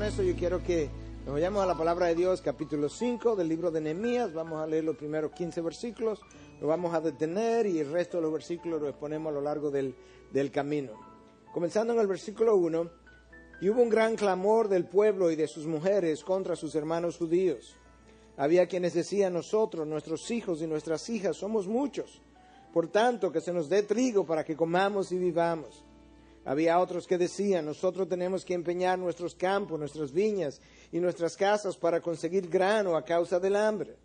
eso yo quiero que nos vayamos a la palabra de Dios, capítulo 5 del libro de Nehemías. Vamos a leer los primeros 15 versículos, lo vamos a detener y el resto de los versículos los exponemos a lo largo del camino. Comenzando en el versículo 1, y hubo un gran clamor del pueblo y de sus mujeres contra sus hermanos judíos. Había quienes decían: nosotros, nuestros hijos y nuestras hijas somos muchos, por tanto que se nos dé trigo para que comamos y vivamos. Había otros que decían: nosotros tenemos que empeñar nuestros campos, nuestras viñas y nuestras casas para conseguir grano a causa del hambre.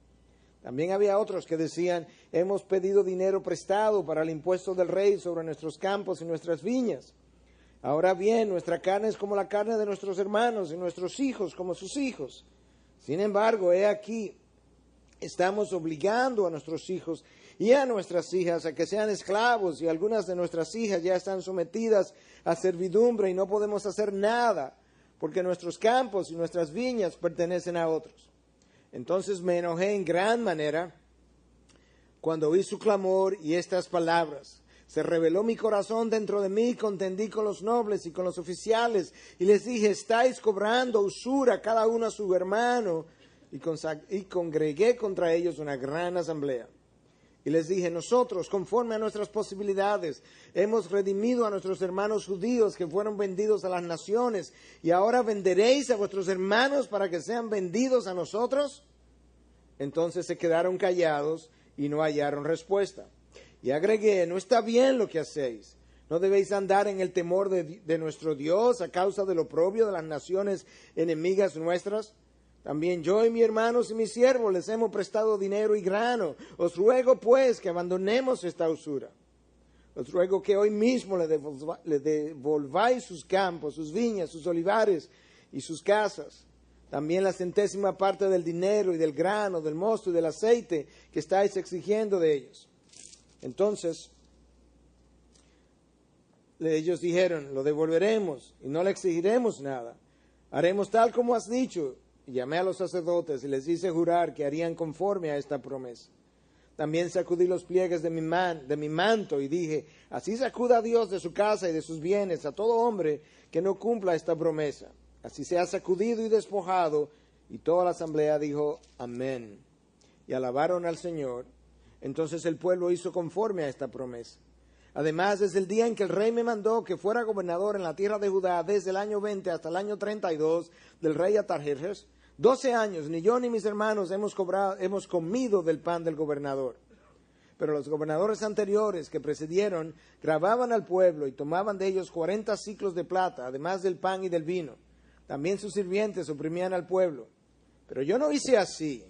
También había otros que decían: hemos pedido dinero prestado para el impuesto del rey sobre nuestros campos y nuestras viñas. Ahora bien, nuestra carne es como la carne de nuestros hermanos y nuestros hijos como sus hijos. Sin embargo, he aquí, estamos obligando a nuestros hijos y a nuestras hijas a que sean esclavos, y algunas de nuestras hijas ya están sometidas a servidumbre y no podemos hacer nada, porque nuestros campos y nuestras viñas pertenecen a otros. Entonces me enojé en gran manera cuando oí su clamor y estas palabras. Se rebeló mi corazón dentro de mí, contendí con los nobles y con los oficiales, y les dije: estáis cobrando usura cada uno a su hermano, y congregué contra ellos una gran asamblea. Y les dije: nosotros, conforme a nuestras posibilidades, hemos redimido a nuestros hermanos judíos que fueron vendidos a las naciones, y ahora venderéis a vuestros hermanos para que sean vendidos a nosotros. Entonces se quedaron callados y no hallaron respuesta. Y agregué: no está bien lo que hacéis. No debéis andar en el temor de nuestro Dios a causa del oprobio de las naciones enemigas nuestras. También yo y mis hermanos y mis siervos les hemos prestado dinero y grano. Os ruego pues que abandonemos esta usura. Os ruego que hoy mismo le devolváis sus campos, sus viñas, sus olivares y sus casas. También la 100ª parte del dinero y del grano, del mosto y del aceite que estáis exigiendo de ellos. Entonces ellos dijeron: lo devolveremos y no le exigiremos nada. Haremos tal como has dicho. Y llamé a los sacerdotes y les hice jurar que harían conforme a esta promesa. También sacudí los pliegues de mi manto y dije: así sacuda a Dios de su casa y de sus bienes a todo hombre que no cumpla esta promesa. Así se ha sacudido y despojado. Y toda la asamblea dijo: amén. Y alabaron al Señor. Entonces el pueblo hizo conforme a esta promesa. Además, desde el día en que el rey me mandó que fuera gobernador en la tierra de Judá, desde el año 20 hasta el año 32 del rey Artajerjes, 12 años, ni yo ni mis hermanos hemos comido del pan del gobernador. Pero los gobernadores anteriores que precedieron gravaban al pueblo y tomaban de ellos 40 siclos de plata, además del pan y del vino. También sus sirvientes oprimían al pueblo. Pero yo no hice así,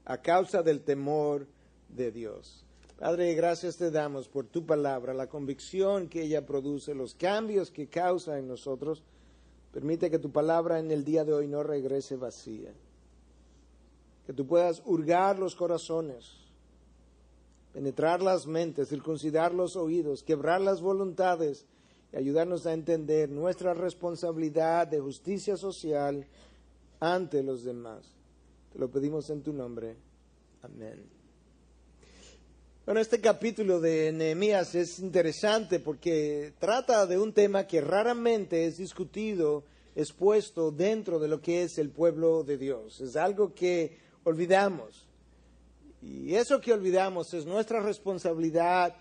a causa del temor de Dios. Padre, gracias te damos por tu palabra, la convicción que ella produce, los cambios que causa en nosotros. Permite que tu palabra en el día de hoy no regrese vacía. Que tú puedas hurgar los corazones, penetrar las mentes, circuncidar los oídos, quebrar las voluntades y ayudarnos a entender nuestra responsabilidad de justicia social ante los demás. Te lo pedimos en tu nombre. Amén. Bueno, este capítulo de Nehemías es interesante porque trata de un tema que raramente es discutido, expuesto dentro de lo que es el pueblo de Dios. Es algo que olvidamos. Y eso que olvidamos es nuestra responsabilidad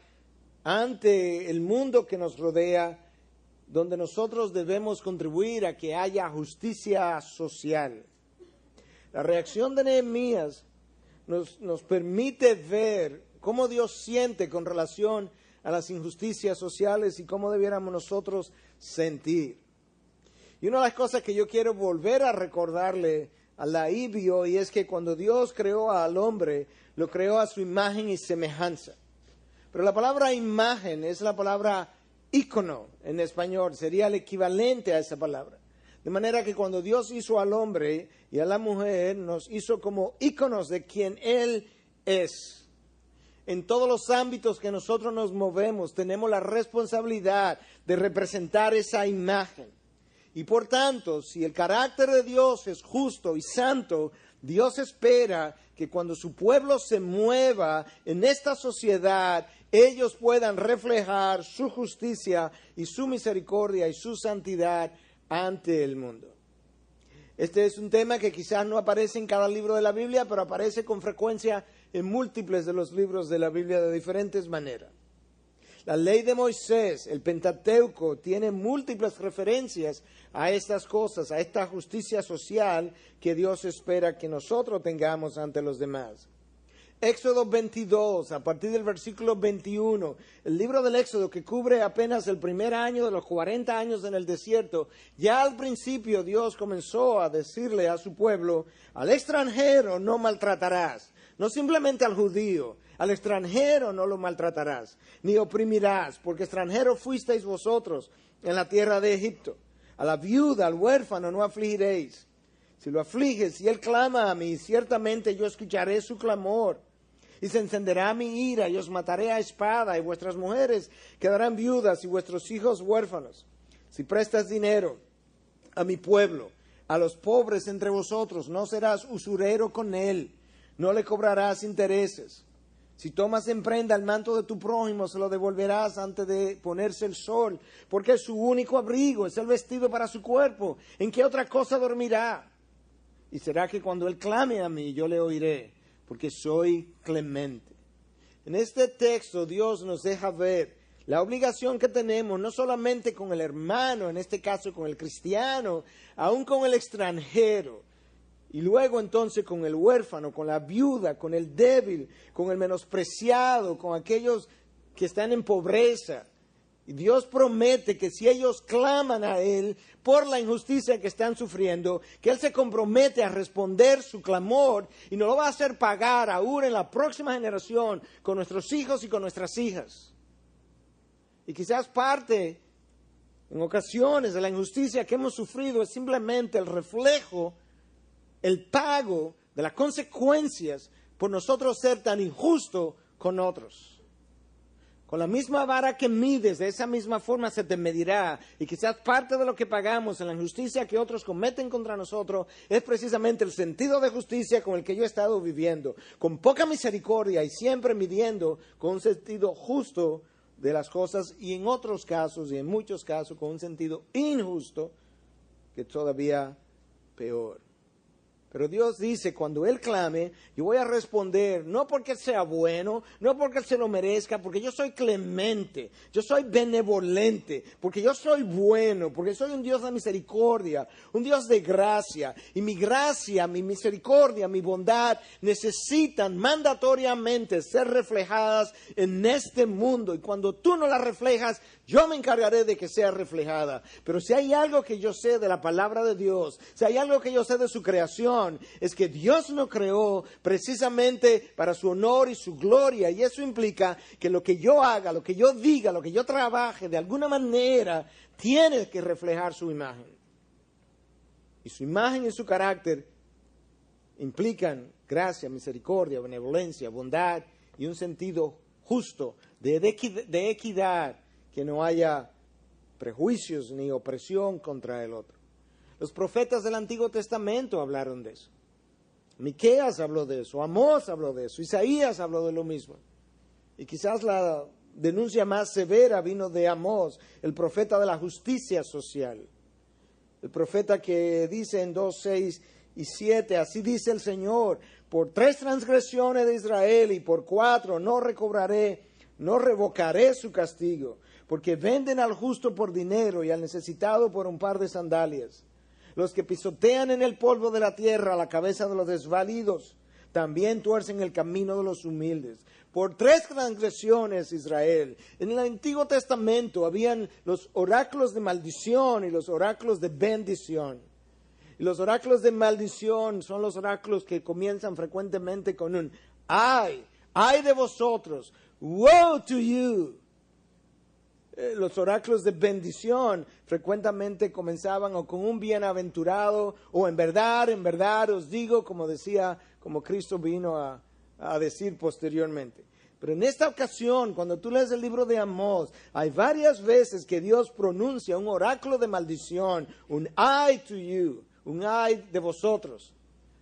ante el mundo que nos rodea, donde nosotros debemos contribuir a que haya justicia social. La reacción de Nehemías nos permite ver cómo Dios siente con relación a las injusticias sociales y cómo debiéramos nosotros sentir. Y una de las cosas que yo quiero volver a recordarle a la Ibio, y es que cuando Dios creó al hombre, lo creó a su imagen y semejanza. Pero la palabra imagen es la palabra ícono en español, sería el equivalente a esa palabra. De manera que cuando Dios hizo al hombre y a la mujer, nos hizo como íconos de quien Él es. En todos los ámbitos que nosotros nos movemos, tenemos la responsabilidad de representar esa imagen. Y por tanto, si el carácter de Dios es justo y santo, Dios espera que cuando su pueblo se mueva en esta sociedad, ellos puedan reflejar su justicia y su misericordia y su santidad ante el mundo. Este es un tema que quizás no aparece en cada libro de la Biblia, pero aparece con frecuencia en múltiples de los libros de la Biblia de diferentes maneras. La ley de Moisés, el Pentateuco, tiene múltiples referencias a estas cosas, a esta justicia social que Dios espera que nosotros tengamos ante los demás. Éxodo 22, a partir del versículo 21, el libro del Éxodo que cubre apenas el primer año de los 40 años en el desierto, ya al principio Dios comenzó a decirle a su pueblo, al extranjero no maltratarás, no simplemente al judío, al extranjero no lo maltratarás, ni oprimirás, porque extranjero fuisteis vosotros en la tierra de Egipto. A la viuda, al huérfano no afligiréis. Si lo afliges y él clama a mí, ciertamente yo escucharé su clamor. Y se encenderá mi ira, y os mataré a espada, y vuestras mujeres quedarán viudas, y vuestros hijos huérfanos. Si prestas dinero a mi pueblo, a los pobres entre vosotros, no serás usurero con él, no le cobrarás intereses. Si tomas en prenda el manto de tu prójimo, se lo devolverás antes de ponerse el sol, porque su único abrigo es el vestido para su cuerpo. ¿En qué otra cosa dormirá? Y será que cuando él clame a mí, yo le oiré, porque soy clemente. En este texto Dios nos deja ver la obligación que tenemos, no solamente con el hermano, en este caso con el cristiano, aún con el extranjero. Y luego entonces con el huérfano, con la viuda, con el débil, con el menospreciado, con aquellos que están en pobreza. Y Dios promete que si ellos claman a Él por la injusticia que están sufriendo, que Él se compromete a responder su clamor y nos lo va a hacer pagar aún en la próxima generación con nuestros hijos y con nuestras hijas. Y quizás parte, en ocasiones, de la injusticia que hemos sufrido es simplemente el reflejo, el pago de las consecuencias por nosotros ser tan injustos con otros. Con la misma vara que mides, de esa misma forma se te medirá. Y quizás parte de lo que pagamos en la injusticia que otros cometen contra nosotros es precisamente el sentido de justicia con el que yo he estado viviendo. Con poca misericordia y siempre midiendo con un sentido justo de las cosas y en otros casos y en muchos casos con un sentido injusto que todavía peor. Pero Dios dice, cuando Él clame, yo voy a responder, no porque Él sea bueno, no porque Él se lo merezca, porque yo soy clemente, yo soy benevolente, porque yo soy bueno, porque soy un Dios de misericordia, un Dios de gracia. Y mi gracia, mi misericordia, mi bondad necesitan mandatoriamente ser reflejadas en este mundo. Y cuando tú no las reflejas, yo me encargaré de que sea reflejada. Pero si hay algo que yo sé de la palabra de Dios, si hay algo que yo sé de su creación, es que Dios nos creó precisamente para su honor y su gloria, y eso implica que lo que yo haga, lo que yo diga, lo que yo trabaje, de alguna manera tiene que reflejar su imagen. Y su imagen y su carácter implican gracia, misericordia, benevolencia, bondad y un sentido justo de equidad, que no haya prejuicios ni opresión contra el otro. Los profetas del Antiguo Testamento hablaron de eso. Miqueas habló de eso, Amós habló de eso, Isaías habló de lo mismo. Y quizás la denuncia más severa vino de Amós, el profeta de la justicia social. El profeta que dice en 2, 6 y 7, así dice el Señor, por 3 transgresiones de Israel y por 4 no revocaré su castigo, porque venden al justo por dinero y al necesitado por un par de sandalias. Los que pisotean en el polvo de la tierra la cabeza de los desvalidos, también tuercen el camino de los humildes. Por 3 transgresiones, Israel. En el Antiguo Testamento habían los oráculos de maldición y los oráculos de bendición. Y los oráculos de maldición son los oráculos que comienzan frecuentemente con un ay de vosotros, woe to you. Los oráculos de bendición frecuentemente comenzaban o con un bienaventurado o en verdad os digo, como Cristo vino a decir posteriormente. Pero en esta ocasión, cuando tú lees el libro de Amós, hay varias veces que Dios pronuncia un oráculo de maldición, un ay to you, un ay de vosotros,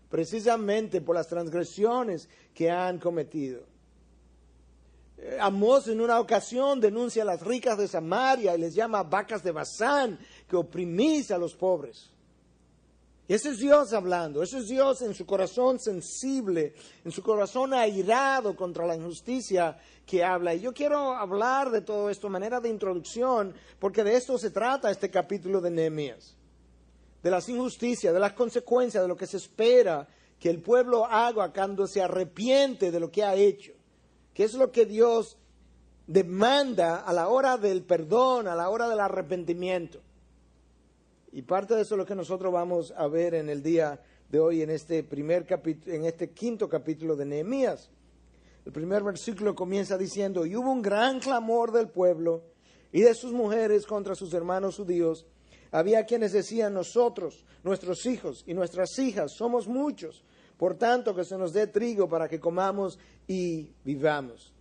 precisamente por las transgresiones que han cometido. Amós en una ocasión denuncia a las ricas de Samaria y les llama vacas de Basán, que oprimís a los pobres. Ese es Dios hablando, ese es Dios en su corazón sensible, en su corazón airado contra la injusticia que habla. Y yo quiero hablar de todo esto de manera de introducción, porque de esto se trata este capítulo de Nehemías. De las injusticias, de las consecuencias, de lo que se espera que el pueblo haga cuando se arrepiente de lo que ha hecho. Que es lo que Dios demanda a la hora del perdón, a la hora del arrepentimiento. Y parte de eso es lo que nosotros vamos a ver en el día de hoy, en este quinto capítulo de Nehemías. El primer versículo comienza diciendo: y hubo un gran clamor del pueblo y de sus mujeres contra sus hermanos judíos. Había quienes decían: nosotros, nuestros hijos y nuestras hijas somos muchos, por tanto que se nos dé trigo para que comamos y vivamos.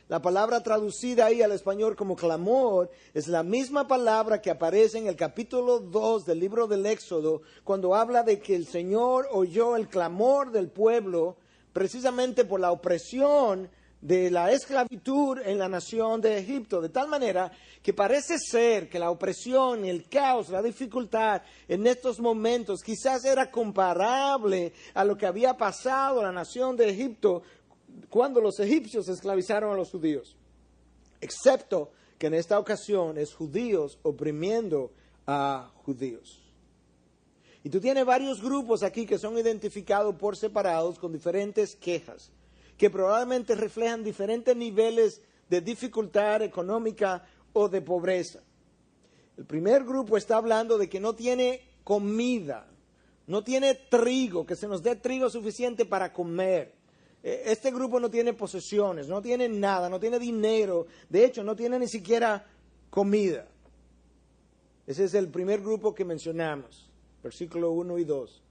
La palabra traducida ahí al español como clamor es la misma palabra que aparece en el capítulo 2 del libro del Éxodo, cuando habla de que el Señor oyó el clamor del pueblo precisamente por la opresión de la esclavitud en la nación de Egipto, de tal manera que parece ser que la opresión, el caos, la dificultad en estos momentos quizás era comparable a lo que había pasado a la nación de Egipto cuando los egipcios esclavizaron a los judíos, excepto que en esta ocasión es judíos oprimiendo a judíos. Y tú tienes varios grupos aquí que son identificados por separados con diferentes quejas, que probablemente reflejan diferentes niveles de dificultad económica o de pobreza. El primer grupo está hablando de que no tiene comida, no tiene trigo, que se nos dé trigo suficiente para comer. Este grupo no tiene posesiones, no tiene nada, no tiene dinero, de hecho no tiene ni siquiera comida. Ese es el primer grupo que mencionamos, versículo 1 y 2.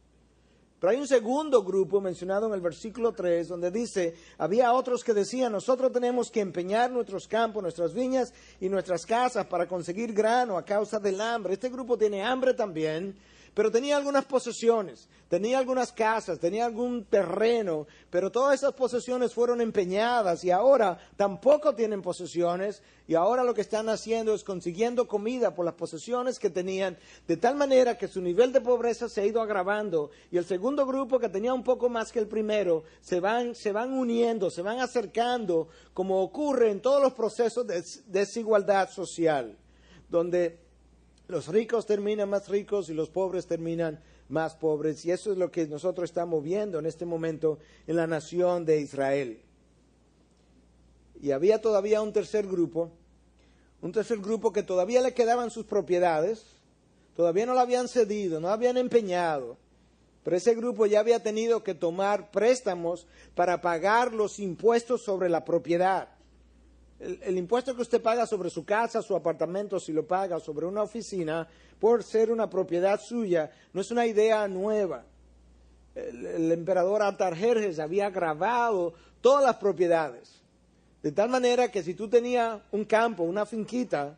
Pero hay un segundo grupo mencionado en el versículo 3, donde dice: había otros que decían: nosotros tenemos que empeñar nuestros campos, nuestras viñas y nuestras casas para conseguir grano a causa del hambre. Este grupo tiene hambre también, pero tenía algunas posesiones, tenía algunas casas, tenía algún terreno, pero todas esas posesiones fueron empeñadas y ahora tampoco tienen posesiones, y ahora lo que están haciendo es consiguiendo comida por las posesiones que tenían, de tal manera que su nivel de pobreza se ha ido agravando. Y el segundo grupo, que tenía un poco más que el primero, se van uniendo, se van acercando, como ocurre en todos los procesos de desigualdad social, donde los ricos terminan más ricos y los pobres terminan más pobres. Y eso es lo que nosotros estamos viendo en este momento en la nación de Israel. Y había todavía un tercer grupo que todavía le quedaban sus propiedades, todavía no la habían cedido, no la habían empeñado. Pero ese grupo ya había tenido que tomar préstamos para pagar los impuestos sobre la propiedad. El impuesto que usted paga sobre su casa, su apartamento, si lo paga sobre una oficina, por ser una propiedad suya, no es una idea nueva. El emperador Artajerjes había gravado todas las propiedades, de tal manera que si tú tenías un campo, una finquita,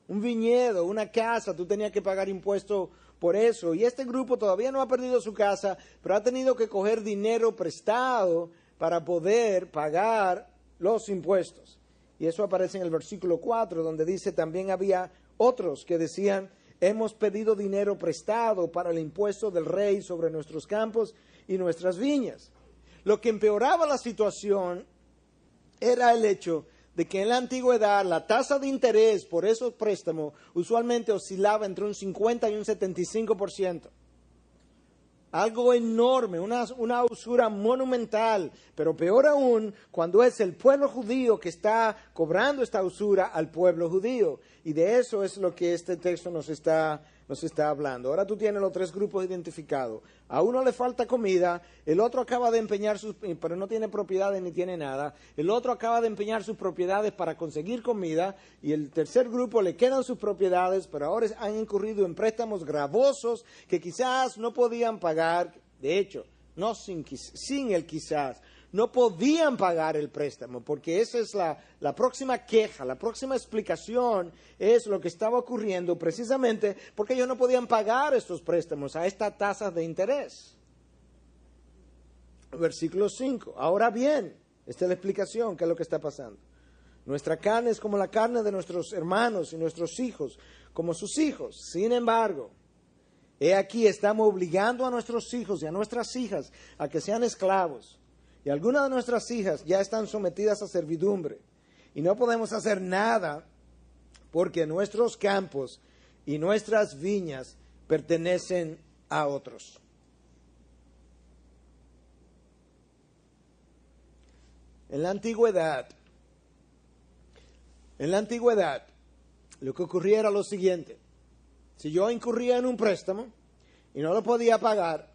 un viñedo, una casa, tú tenías que pagar impuesto por eso. Y este grupo todavía no ha perdido su casa, pero ha tenido que coger dinero prestado para poder pagar los impuestos. Y eso aparece en el versículo 4, donde dice: también había otros que decían: hemos pedido dinero prestado para el impuesto del rey sobre nuestros campos y nuestras viñas. Lo que empeoraba la situación era el hecho de que en la antigüedad la tasa de interés por esos préstamos usualmente oscilaba entre un 50 y un 75%. Algo enorme, una usura monumental, pero peor aún cuando es el pueblo judío que está cobrando esta usura al pueblo judío. Y de eso es lo que este texto nos está hablando. Ahora tú tienes los tres grupos identificados. A uno le falta comida, el otro acaba de empeñar pero no tiene propiedades ni tiene nada. El otro acaba de empeñar sus propiedades para conseguir comida, y el tercer grupo le quedan sus propiedades, pero ahora han incurrido en préstamos gravosos que quizás no podían pagar. De hecho, no sin el quizás, no podían pagar el préstamo, porque esa es la próxima queja, la próxima explicación es lo que estaba ocurriendo precisamente porque ellos no podían pagar estos préstamos a estas tasas de interés. Versículo 5. Ahora bien, esta es la explicación, ¿qué es lo que está pasando? Nuestra carne es como la carne de nuestros hermanos y nuestros hijos, como sus hijos. Sin embargo, He aquí, estamos obligando a nuestros hijos y a nuestras hijas a que sean esclavos. Y algunas de nuestras hijas ya están sometidas a servidumbre. Y no podemos hacer nada porque nuestros campos y nuestras viñas pertenecen a otros. En la antigüedad, lo que ocurría era lo siguiente. Si yo incurría en un préstamo y no lo podía pagar,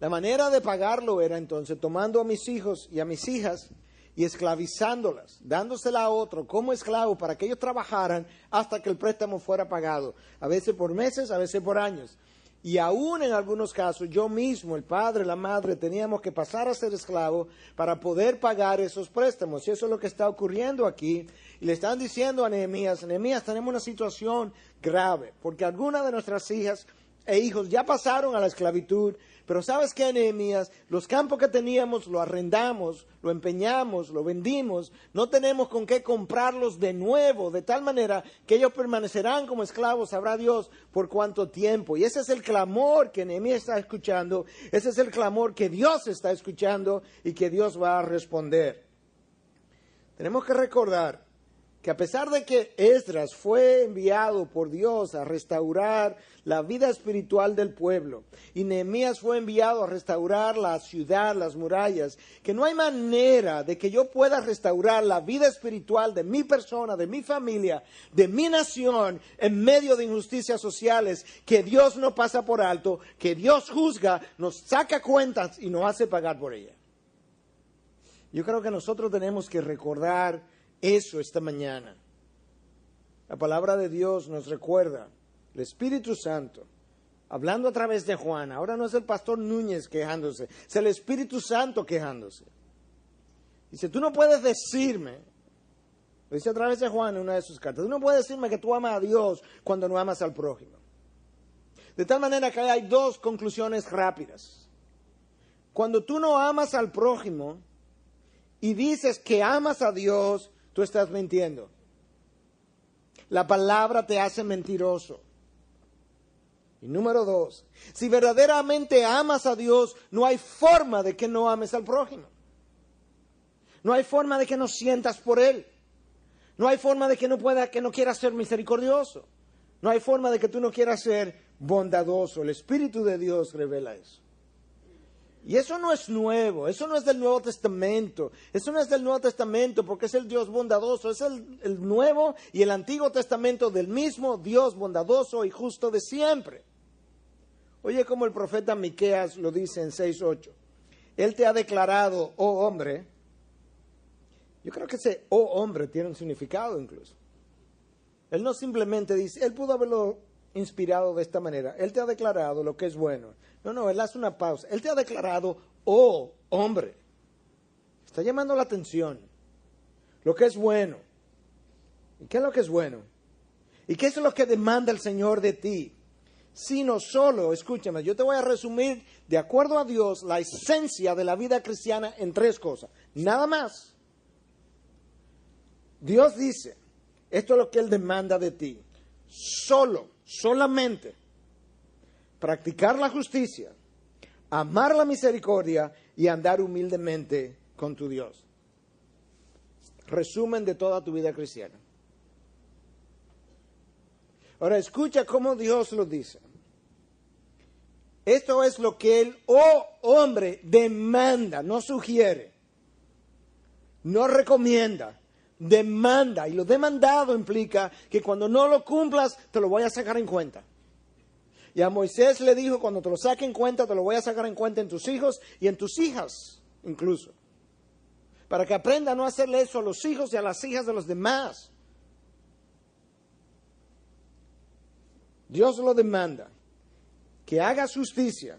la manera de pagarlo era entonces tomando a mis hijos y a mis hijas y esclavizándolas, dándosela a otro como esclavo para que ellos trabajaran hasta que el préstamo fuera pagado, a veces por meses, a veces por años. Y aún en algunos casos, yo mismo, el padre, la madre, teníamos que pasar a ser esclavo para poder pagar esos préstamos. Y eso es lo que está ocurriendo aquí. Y le están diciendo a Nehemías, Nehemías, tenemos una situación grave, porque algunas de nuestras hijas e hijos ya pasaron a la esclavitud. Pero ¿sabes qué, Nehemías? Los campos que teníamos lo arrendamos, lo empeñamos, lo vendimos. No tenemos con qué comprarlos de nuevo, de tal manera que ellos permanecerán como esclavos, sabrá Dios por cuánto tiempo. Y ese es el clamor que Nehemías está escuchando. Ese es el clamor que Dios está escuchando y que Dios va a responder. Tenemos que recordar que a pesar de que Esdras fue enviado por Dios a restaurar la vida espiritual del pueblo y Nehemías fue enviado a restaurar la ciudad, las murallas, que no hay manera de que yo pueda restaurar la vida espiritual de mi persona, de mi familia, de mi nación en medio de injusticias sociales que Dios no pasa por alto, que Dios juzga, nos saca cuentas y nos hace pagar por ella. Yo creo que nosotros tenemos que recordar eso esta mañana. La palabra de Dios nos recuerda, el Espíritu Santo, hablando a través de Juan. Ahora no es el pastor Núñez quejándose, es el Espíritu Santo quejándose. Dice, tú no puedes decirme, lo dice a través de Juan en una de sus cartas, tú no puedes decirme que tú amas a Dios cuando no amas al prójimo. De tal manera que hay dos conclusiones rápidas. Cuando tú no amas al prójimo y dices que amas a Dios, tú estás mintiendo. La palabra te hace mentiroso. Y número dos, si verdaderamente amas a Dios, no hay forma de que no ames al prójimo. No hay forma de que no sientas por él. No hay forma de que no quieras ser misericordioso. No hay forma de que tú no quieras ser bondadoso. El Espíritu de Dios revela eso. Y eso no es nuevo, eso no es del Nuevo Testamento, eso no es del Nuevo Testamento porque es el Dios bondadoso, es el Nuevo y el Antiguo Testamento del mismo Dios bondadoso y justo de siempre. Oye como el profeta Miqueas lo dice en 6:8, Él te ha declarado, oh hombre, yo creo que ese oh hombre tiene un significado incluso. Él no simplemente dice, Él pudo haberlo inspirado de esta manera, Él te ha declarado lo que es bueno. No, Él hace una pausa. Él te ha declarado, oh hombre. Está llamando la atención. Lo que es bueno. ¿Y qué es lo que es bueno? ¿Y qué es lo que demanda el Señor de ti? Sino solo, escúchame, yo te voy a resumir de acuerdo a Dios la esencia de la vida cristiana en tres cosas. Nada más. Dios dice, esto es lo que Él demanda de ti. Solamente. Practicar la justicia, amar la misericordia y andar humildemente con tu Dios. Resumen de toda tu vida cristiana. Ahora escucha cómo Dios lo dice. Esto es lo que el hombre demanda, no sugiere, no recomienda, demanda. Y lo demandado implica que cuando no lo cumplas te lo voy a sacar en cuenta. Y a Moisés le dijo, cuando te lo saque en cuenta, te lo voy a sacar en cuenta en tus hijos y en tus hijas incluso. Para que aprenda a no hacerle eso a los hijos y a las hijas de los demás. Dios lo demanda. Que hagas justicia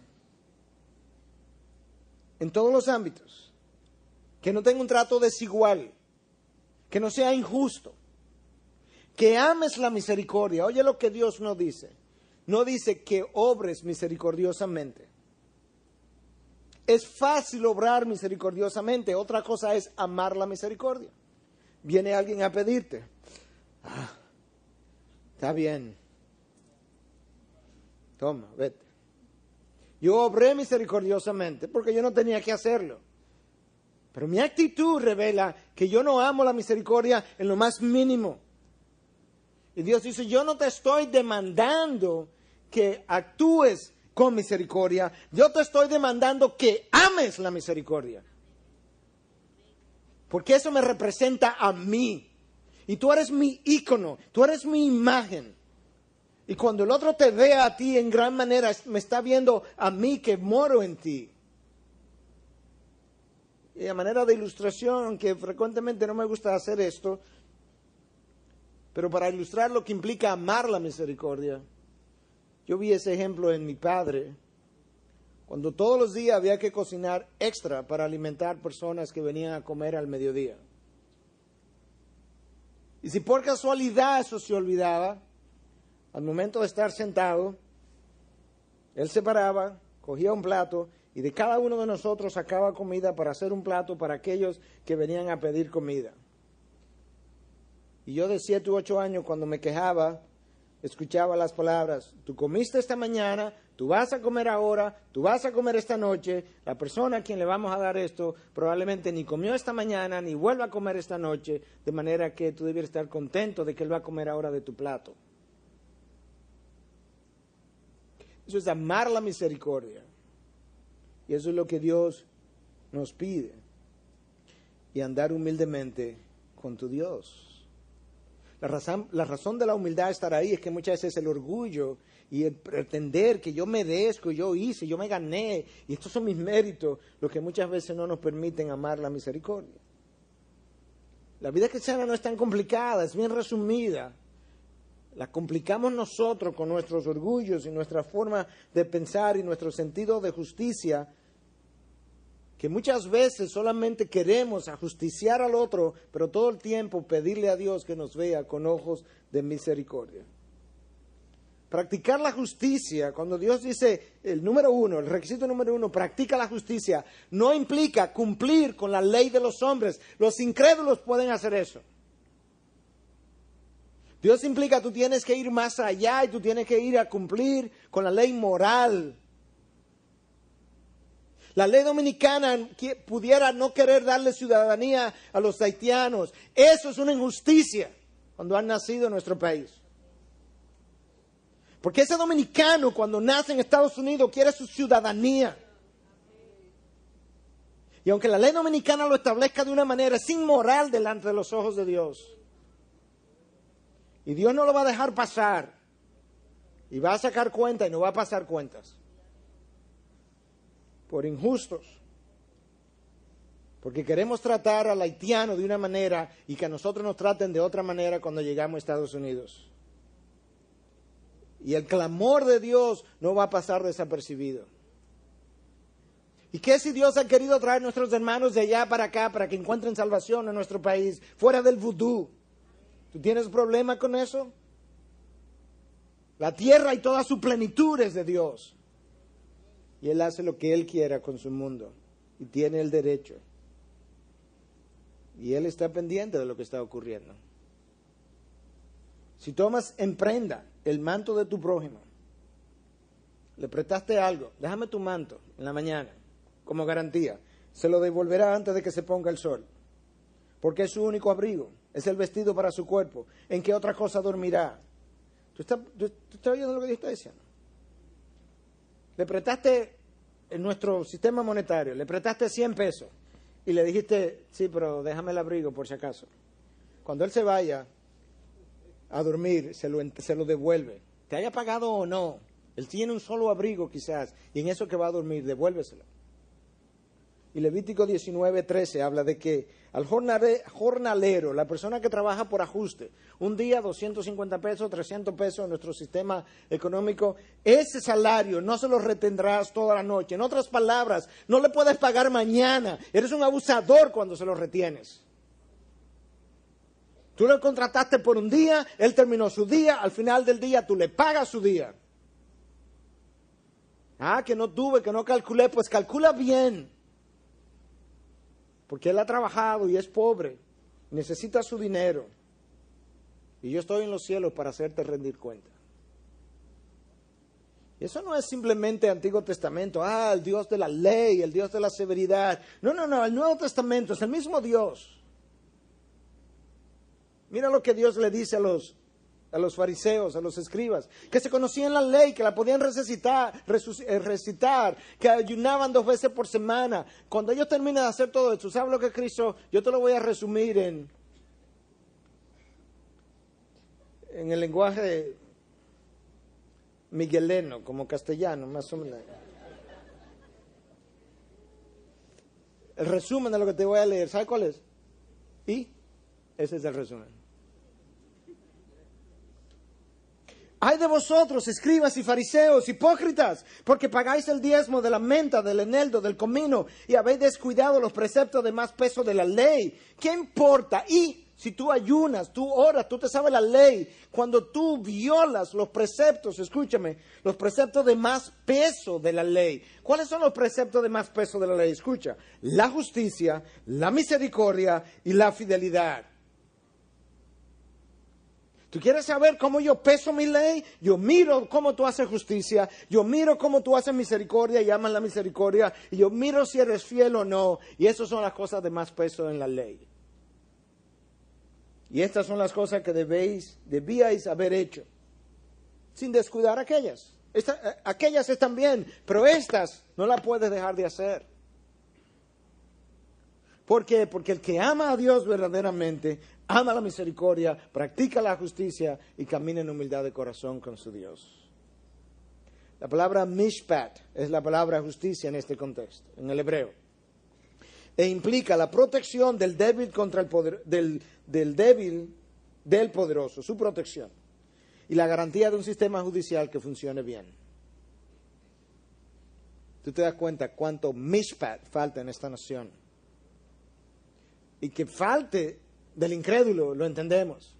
en todos los ámbitos. Que no tenga un trato desigual. Que no sea injusto. Que ames la misericordia. Oye lo que Dios no dice. No dice que obres misericordiosamente. Es fácil obrar misericordiosamente. Otra cosa es amar la misericordia. Viene alguien a pedirte. Está bien. Toma, vete. Yo obré misericordiosamente porque yo no tenía que hacerlo. Pero mi actitud revela que yo no amo la misericordia en lo más mínimo. Y Dios dice, yo no te estoy demandando que actúes con misericordia. Yo te estoy demandando que ames la misericordia. Porque eso me representa a mí. Y tú eres mi ícono, tú eres mi imagen. Y cuando el otro te ve a ti en gran manera, me está viendo a mí que moro en ti. Y a manera de ilustración, aunque frecuentemente no me gusta hacer esto, pero para ilustrar lo que implica amar la misericordia, yo vi ese ejemplo en mi padre, cuando todos los días había que cocinar extra para alimentar personas que venían a comer al mediodía. Y si por casualidad eso se olvidaba, al momento de estar sentado, él se paraba, cogía un plato y de cada uno de nosotros sacaba comida para hacer un plato para aquellos que venían a pedir comida. Y yo de 7 u 8 años, cuando me quejaba, escuchaba las palabras, tú comiste esta mañana, tú vas a comer ahora, tú vas a comer esta noche, la persona a quien le vamos a dar esto probablemente ni comió esta mañana, ni vuelva a comer esta noche, de manera que tú debieras estar contento de que él va a comer ahora de tu plato. Eso es amar la misericordia. Y eso es lo que Dios nos pide. Y andar humildemente con tu Dios. La razón de la humildad estar ahí es que muchas veces el orgullo y el pretender que yo merezco, yo hice, yo me gané, y estos son mis méritos, lo que muchas veces no nos permiten amar la misericordia. La vida cristiana no es tan complicada, es bien resumida. La complicamos nosotros con nuestros orgullos y nuestra forma de pensar y nuestro sentido de justicia, que muchas veces solamente queremos ajusticiar al otro, pero todo el tiempo pedirle a Dios que nos vea con ojos de misericordia. Practicar la justicia, cuando Dios dice el requisito número 1, practica la justicia, no implica cumplir con la ley de los hombres. Los incrédulos pueden hacer eso. Dios implica tú tienes que ir más allá y tú tienes que ir a cumplir con la ley moral. La ley dominicana pudiera no querer darle ciudadanía a los haitianos. Eso es una injusticia cuando han nacido en nuestro país. Porque ese dominicano cuando nace en Estados Unidos quiere su ciudadanía. Y aunque la ley dominicana lo establezca de una manera, es inmoral delante de los ojos de Dios. Y Dios no lo va a dejar pasar. Y va a sacar cuenta y no va a pasar cuentas. Por injustos. Porque queremos tratar al haitiano de una manera y que a nosotros nos traten de otra manera cuando llegamos a Estados Unidos. Y el clamor de Dios no va a pasar desapercibido. ¿Y qué si Dios ha querido traer a nuestros hermanos de allá para acá para que encuentren salvación en nuestro país, fuera del vudú? ¿Tú tienes problema con eso? La tierra y toda su plenitud es de Dios. Y Él hace lo que Él quiera con su mundo. Y tiene el derecho. Y Él está pendiente de lo que está ocurriendo. Si tomas en prenda el manto de tu prójimo, le prestaste algo, déjame tu manto en la mañana, como garantía, se lo devolverá antes de que se ponga el sol. Porque es su único abrigo, es el vestido para su cuerpo. ¿En qué otra cosa dormirá? ¿Tú estás oyendo lo que Dios está diciendo? Le prestaste en nuestro sistema monetario, le prestaste 100 pesos y le dijiste, sí, pero déjame el abrigo por si acaso. Cuando él se vaya a dormir, se lo devuelve. Te haya pagado o no, él tiene un solo abrigo quizás, y en eso que va a dormir, devuélveselo. Y Levítico 19:13 habla de que al jornalero, la persona que trabaja por ajuste, un día 250 pesos, 300 pesos en nuestro sistema económico, ese salario no se lo retendrás toda la noche. En otras palabras, no le puedes pagar mañana. Eres un abusador cuando se lo retienes. Tú lo contrataste por un día, él terminó su día, al final del día tú le pagas su día. Que no tuve, que no calculé, pues calcula bien. Porque él ha trabajado y es pobre, necesita su dinero. Y yo estoy en los cielos para hacerte rendir cuenta. Eso no es simplemente Antiguo Testamento. El Dios de la ley, el Dios de la severidad. No, el Nuevo Testamento es el mismo Dios. Mira lo que Dios le dice a los fariseos, a los escribas, que se conocían la ley, que la podían recitar, que ayunaban 2 veces por semana. Cuando ellos terminan de hacer todo esto, ¿sabes lo que Cristo? Yo te lo voy a resumir en el lenguaje migueleno, como castellano, más o menos. El resumen de lo que te voy a leer, ¿sabes cuál es? Y ese es el resumen. Ay de vosotros, escribas y fariseos, hipócritas, porque pagáis el diezmo de la menta, del eneldo, del comino, y habéis descuidado los preceptos de más peso de la ley. ¿Qué importa? Y si tú ayunas, tú oras, tú te sabes la ley, cuando tú violas los preceptos, escúchame, los preceptos de más peso de la ley. ¿Cuáles son los preceptos de más peso de la ley? Escucha, la justicia, la misericordia y la fidelidad. ¿Tú quieres saber cómo yo peso mi ley? Yo miro cómo tú haces justicia, yo miro cómo tú haces misericordia y amas la misericordia, y yo miro si eres fiel o no, y esas son las cosas de más peso en la ley. Y estas son las cosas que debíais haber hecho, sin descuidar aquellas. Aquellas están bien, pero estas no las puedes dejar de hacer. ¿Por qué? Porque el que ama a Dios verdaderamente, ama la misericordia, practica la justicia y camina en humildad de corazón con su Dios. La palabra mishpat es la palabra justicia en este contexto, en el hebreo. E implica la protección del débil contra el poder, del débil del poderoso, su protección. Y la garantía de un sistema judicial que funcione bien. Tú te das cuenta cuánto mishpat falta en esta nación. Y que falte del incrédulo, lo entendemos.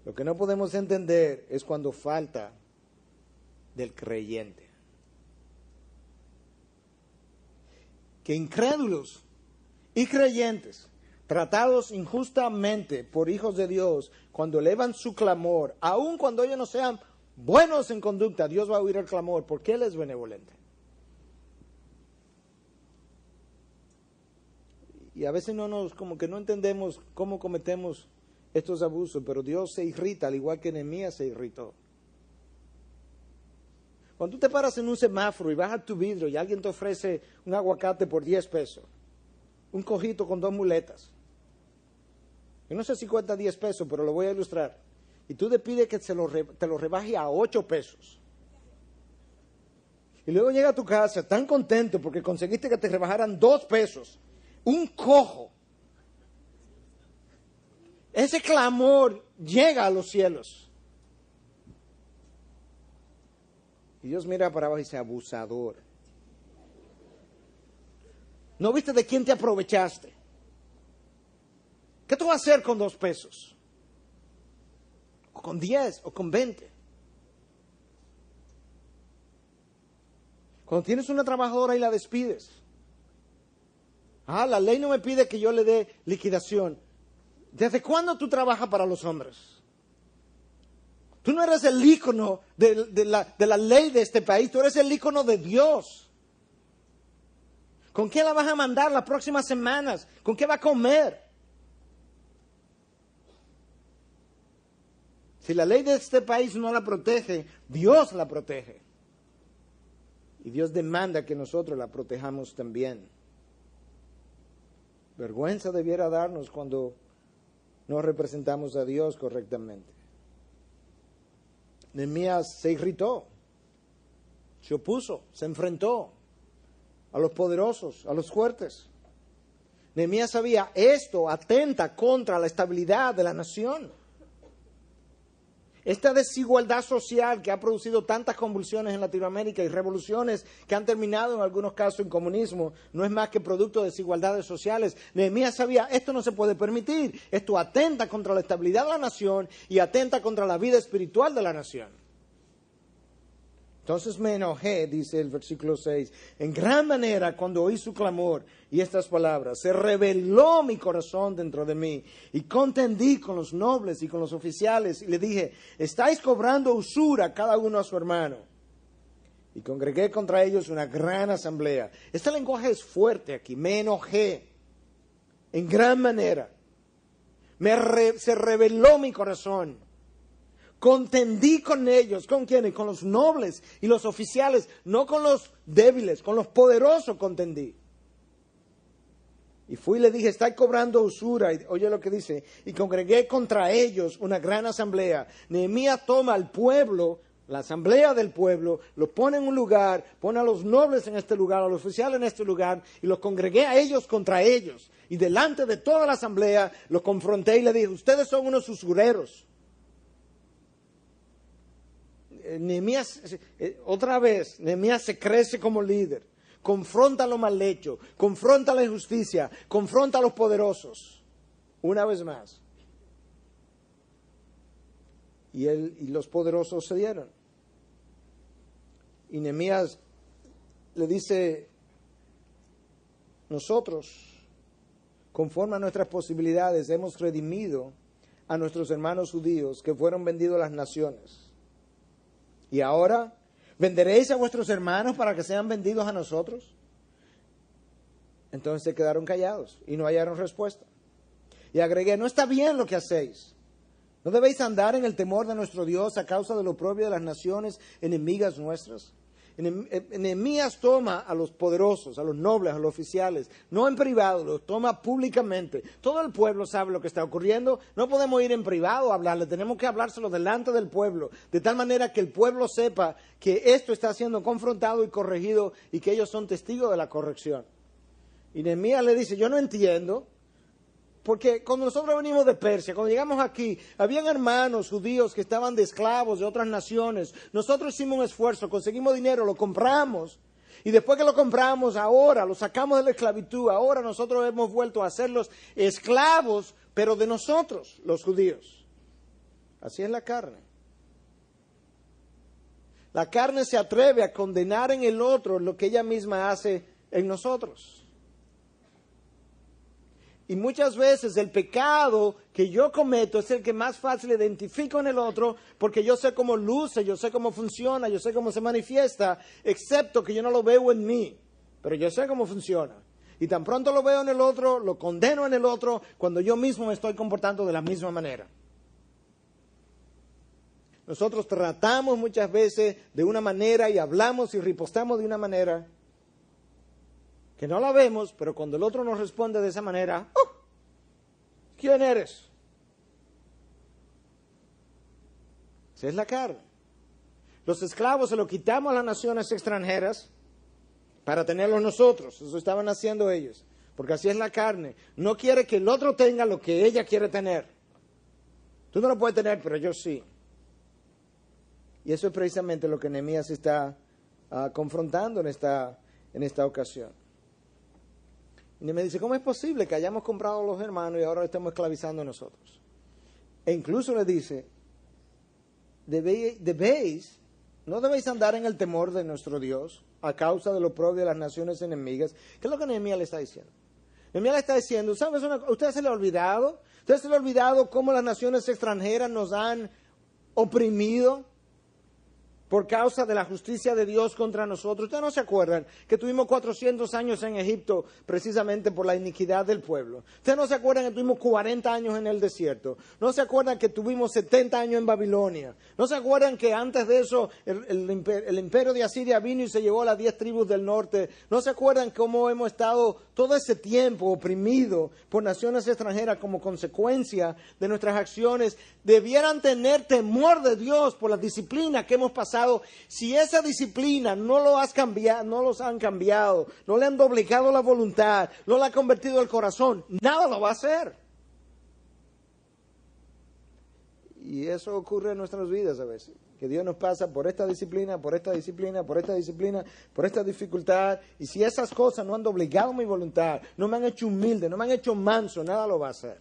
Lo que no podemos entender es cuando falta del creyente. Que incrédulos y creyentes, tratados injustamente por hijos de Dios, cuando elevan su clamor, aun cuando ellos no sean buenos en conducta, Dios va a oír el clamor porque Él es benevolente. Y a veces como que no entendemos cómo cometemos estos abusos, pero Dios se irrita, al igual que Nehemías se irritó. Cuando tú te paras en un semáforo y bajas tu vidrio y alguien te ofrece un aguacate por 10 pesos, un cojito con 2 muletas, yo no sé si cuesta 10 pesos, pero lo voy a ilustrar, y tú le pides que te lo rebaje a 8 pesos, y luego llega a tu casa tan contento porque conseguiste que te rebajaran 2 pesos, un cojo, ese clamor llega a los cielos. Y Dios mira para abajo y dice, abusador. ¿No viste de quién te aprovechaste? ¿Qué tú vas a hacer con 2 pesos? ¿O con 10? ¿O con 20? Cuando tienes una trabajadora y la despides. La ley no me pide que yo le dé liquidación. ¿Desde cuándo tú trabajas para los hombres? Tú no eres el ícono de la ley de este país, tú eres el ícono de Dios. ¿Con qué la vas a mandar las próximas semanas? ¿Con qué va a comer? Si la ley de este país no la protege, Dios la protege. Y Dios demanda que nosotros la protejamos también. Vergüenza debiera darnos cuando no representamos a Dios correctamente. Nehemías se irritó, se opuso, se enfrentó a los poderosos, a los fuertes. Nehemías sabía, esto atenta contra la estabilidad de la nación. Esta desigualdad social que ha producido tantas convulsiones en Latinoamérica y revoluciones que han terminado en algunos casos en comunismo, no es más que producto de desigualdades sociales. Nehemías sabía, esto no se puede permitir. Esto atenta contra la estabilidad de la nación y atenta contra la vida espiritual de la nación. Entonces me enojé, dice el versículo 6, en gran manera cuando oí su clamor y estas palabras. Se rebeló mi corazón dentro de mí y contendí con los nobles y con los oficiales y le dije, estáis cobrando usura cada uno a su hermano. Y congregué contra ellos una gran asamblea. Este lenguaje es fuerte aquí. Me enojé en gran manera. Se rebeló mi corazón. Contendí con ellos. ¿Con quiénes? Con los nobles y los oficiales. No con los débiles, con los poderosos contendí. Y fui y le dije, estáis cobrando usura. Y oye lo que dice. Y congregué contra ellos una gran asamblea. Nehemías toma al pueblo, la asamblea del pueblo, lo pone en un lugar, pone a los nobles en este lugar, a los oficiales en este lugar, y los congregué a ellos contra ellos. Y delante de toda la asamblea los confronté y le dije, ustedes son unos usureros. Nehemías, otra vez, Nehemías se crece como líder. Confronta lo mal hecho, confronta la injusticia, confronta a los poderosos. Una vez más. Y los poderosos cedieron. Y Nehemías le dice, nosotros, conforme a nuestras posibilidades, hemos redimido a nuestros hermanos judíos que fueron vendidos a las naciones. Y ahora, ¿venderéis a vuestros hermanos para que sean vendidos a nosotros? Entonces se quedaron callados y no hallaron respuesta. Y agregué, no está bien lo que hacéis. ¿No debéis andar en el temor de nuestro Dios a causa del oprobio de las naciones enemigas nuestras? Nehemías toma a los poderosos, a los nobles, a los oficiales, no en privado, los toma públicamente. Todo el pueblo sabe lo que está ocurriendo. No podemos ir en privado a hablarle, tenemos que hablárselo delante del pueblo, de tal manera que el pueblo sepa que esto está siendo confrontado y corregido y que ellos son testigos de la corrección. Y Nehemías le dice, yo no entiendo. Porque cuando nosotros venimos de Persia, cuando llegamos aquí, habían hermanos judíos que estaban de esclavos de otras naciones. Nosotros hicimos un esfuerzo, conseguimos dinero, lo compramos. Y después que lo compramos, ahora lo sacamos de la esclavitud. Ahora nosotros hemos vuelto a hacerlos esclavos, pero de nosotros, los judíos. Así es la carne. La carne se atreve a condenar en el otro lo que ella misma hace en nosotros. Y muchas veces el pecado que yo cometo es el que más fácil identifico en el otro, porque yo sé cómo luce, yo sé cómo funciona, yo sé cómo se manifiesta, excepto que yo no lo veo en mí, pero yo sé cómo funciona. Y tan pronto lo veo en el otro, lo condeno en el otro, cuando yo mismo me estoy comportando de la misma manera. Nosotros tratamos muchas veces de una manera y hablamos y ripostamos de una manera que no la vemos, pero cuando el otro nos responde de esa manera, ¿quién eres? Esa es la carne. Los esclavos se los quitamos a las naciones extranjeras para tenerlos nosotros. Eso estaban haciendo ellos, porque así es la carne. No quiere que el otro tenga lo que ella quiere tener. Tú no lo puedes tener, pero yo sí. Y eso es precisamente lo que Nehemías está confrontando en esta ocasión. Y me dice, ¿cómo es posible que hayamos comprado a los hermanos y ahora los estemos esclavizando a nosotros? E incluso le dice, no debéis andar en el temor de nuestro Dios a causa del oprobio de las naciones enemigas. ¿Qué es lo que Nehemías le está diciendo? Nehemías le está diciendo, ¿sabes ¿usted se le ha olvidado? ¿Usted se le ha olvidado cómo las naciones extranjeras nos han oprimido por causa de la justicia de Dios contra nosotros? ¿Ustedes no se acuerdan que tuvimos 400 años en Egipto precisamente por la iniquidad del pueblo? ¿Ustedes no se acuerdan que tuvimos 40 años en el desierto? ¿No se acuerdan que tuvimos 70 años en Babilonia? ¿No se acuerdan que antes de eso el imperio de Asiria vino y se llevó a las 10 tribus del norte? ¿No se acuerdan cómo hemos estado todo ese tiempo oprimidos por naciones extranjeras como consecuencia de nuestras acciones? Debieran tener temor de Dios por la disciplina que hemos pasado. Si esa disciplina no los han cambiado, no le han doblegado la voluntad, no le ha convertido el corazón, nada lo va a hacer. Y eso ocurre en nuestras vidas a veces, que Dios nos pasa por esta disciplina, por esta disciplina, por esta disciplina, por esta dificultad, y si esas cosas no han doblegado mi voluntad, no me han hecho humilde, no me han hecho manso, nada lo va a hacer.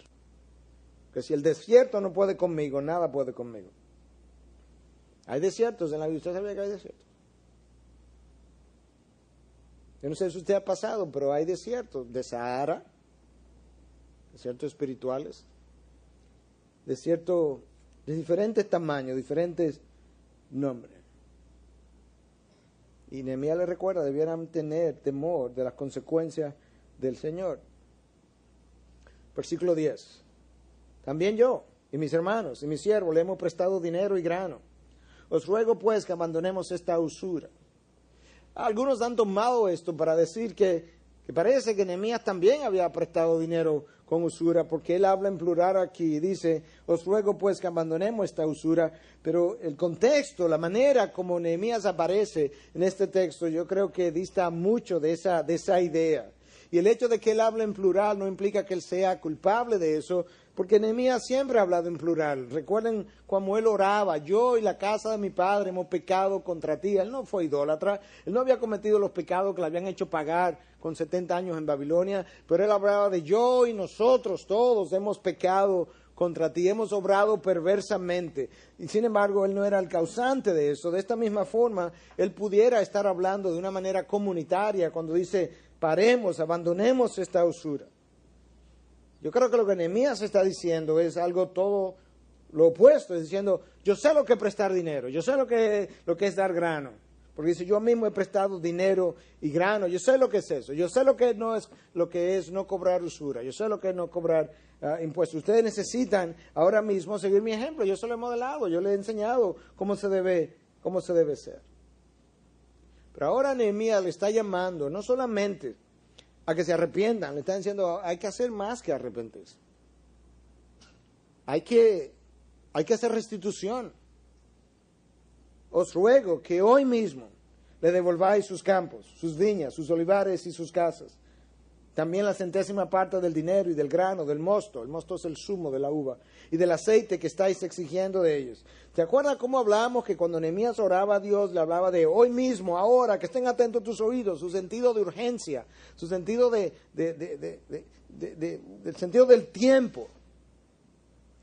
Que si el desierto no puede conmigo, nada puede conmigo. Hay desiertos en la vida. ¿Usted sabía que hay desiertos? Yo no sé si usted ha pasado, pero hay desiertos de Sahara, desiertos espirituales, desiertos de diferentes tamaños, diferentes nombres. Y Nehemías le recuerda, debieran tener temor de las consecuencias del Señor. Versículo 10. También yo y mis hermanos y mis siervos le hemos prestado dinero y grano. Os ruego pues que abandonemos esta usura. Algunos han tomado esto para decir que parece que Nehemías también había prestado dinero con usura, porque él habla en plural aquí y dice, os ruego pues que abandonemos esta usura, pero el contexto, la manera como Nehemías aparece en este texto, yo creo que dista mucho de esa idea. Y el hecho de que él hable en plural no implica que él sea culpable de eso, porque Nehemías siempre ha hablado en plural. Recuerden cuando él oraba, yo y la casa de mi padre hemos pecado contra ti. Él no fue idólatra, él no había cometido los pecados que le habían hecho pagar con 70 años en Babilonia, pero él hablaba de yo y nosotros todos hemos pecado contra ti, hemos obrado perversamente. Y sin embargo, él no era el causante de eso. De esta misma forma, él pudiera estar hablando de una manera comunitaria cuando dice, paremos, abandonemos esta usura. Yo creo que lo que Nehemías está diciendo es algo todo lo opuesto, es diciendo, yo sé lo que es prestar dinero, yo sé lo que es dar grano. Porque dice, yo mismo he prestado dinero y grano, yo sé lo que es eso, yo sé lo que es no cobrar usura, yo sé lo que es no cobrar impuestos. Ustedes necesitan ahora mismo seguir mi ejemplo, yo se lo he modelado, yo le he enseñado cómo se debe ser. Pero ahora Nehemías le está llamando no solamente a que se arrepientan, le está diciendo, hay que hacer más que arrepentirse. Hay que hacer restitución. Os ruego que hoy mismo le devolváis sus campos, sus viñas, sus olivares y sus casas. También la 100ª parte del dinero y del grano, del mosto. El mosto es el zumo de la uva. Y del aceite que estáis exigiendo de ellos. ¿Te acuerdas cómo hablamos que cuando Nehemías oraba a Dios, le hablaba de hoy mismo, ahora, que estén atentos tus oídos, su sentido de urgencia, su sentido del sentido del tiempo,